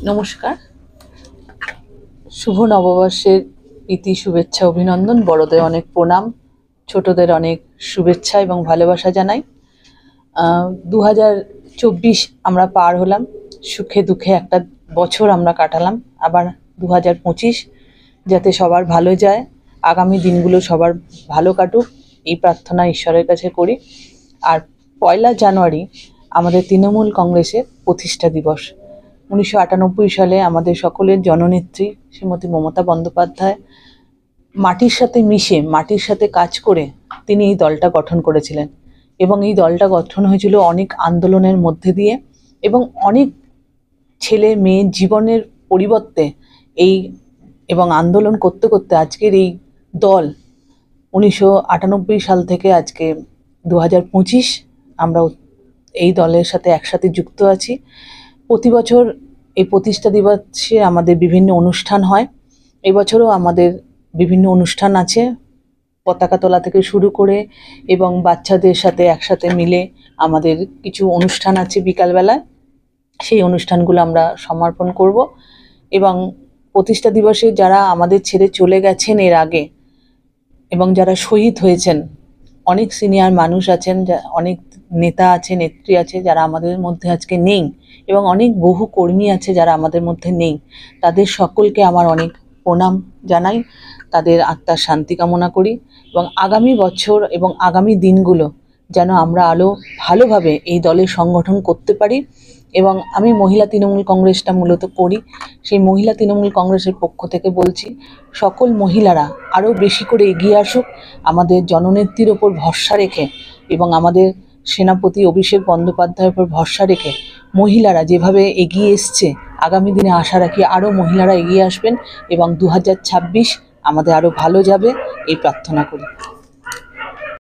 নমস্কার। শুভ নববর্ষের প্রীতি শুভেচ্ছা অভিনন্দন। বড়দের অনেক প্রণাম, ছোটদের অনেক শুভেচ্ছা এবং ভালোবাসা জানাই। 2024 আমরা পার হলাম, সুখে দুঃখে একটা বছর আমরা কাটালাম। আবার 2025 যাতে সবার ভালো যায়, আগামী দিনগুলো সবার ভালো কাটুক, এই প্রার্থনা ঈশ্বরের কাছে করি। আর 1 জানুয়ারি আমাদের তৃণমূল কংগ্রেসের প্রতিষ্ঠা দিবস। 1998 সালে আমাদের সকলের জননেত্রী শ্রীমতী মমতা বন্দ্যোপাধ্যায় মাটির সাথে মিশে, মাটির সাথে কাজ করে তিনি এই দলটা গঠন করেছিলেন। এবং এই দলটা গঠন হয়েছিল অনেক আন্দোলনের মধ্যে দিয়ে, এবং অনেক ছেলে মেয়ে জীবনের পরিবর্তে এবং আন্দোলন করতে করতে আজকের এই দল 1998 সাল থেকে আজকে 2025 আমরা এই দলের সাথে একসাথে যুক্ত আছি। প্রতি বছর এই প্রতিষ্ঠা দিবসে আমাদের বিভিন্ন অনুষ্ঠান হয়। এবছরও আমাদের বিভিন্ন অনুষ্ঠান আছে, পতাকা তোলা থেকে শুরু করে, এবং বাচ্চাদের সাথে একসাথে মিলে আমাদের কিছু অনুষ্ঠান আছে বিকালবেলায়। সেই অনুষ্ঠানগুলো আমরা সমর্পণ করব। এবং প্রতিষ্ঠা দিবসে যারা আমাদের ছেড়ে চলে গেছেন এর আগে, এবং যারা শহীদ হয়েছেন, অনেক সিনিয়র মানুষ আছেন, অনেক নেতা আছে, নেত্রী আছে যারা আমাদের মধ্যে আজকে নেই, এবং অনেক বহু কর্মী আছে যারা আমাদের মধ্যে নেই। তাদের সকলকে আমার অনেক প্রণাম জানাই, তাদের আত্মার শান্তি কামনা করি। এবং আগামী বছর এবং আগামী দিনগুলো যেন আমরা আরও ভালোভাবে এই দলের সংগঠন করতে পারি। এবং আমি মহিলা তৃণমূল কংগ্রেসটা মূলত করি, সেই মহিলা তৃণমূল কংগ্রেসের পক্ষ থেকে বলছি, সকল মহিলারা আরও বেশি করে এগিয়ে আসুক, আমাদের জননেত্রীর ওপর ভরসা রেখে এবং আমাদের সেনাপতি অভিষেক বন্দ্যোপাধ্যায়ের উপর ভরসা রেখে মহিলারা যেভাবে এগিয়ে এসছে, আগামী দিনে আশা রাখি আরও মহিলারা এগিয়ে আসবেন এবং 2026 আমাদের আরও ভালো যাবে, এই প্রার্থনা করি।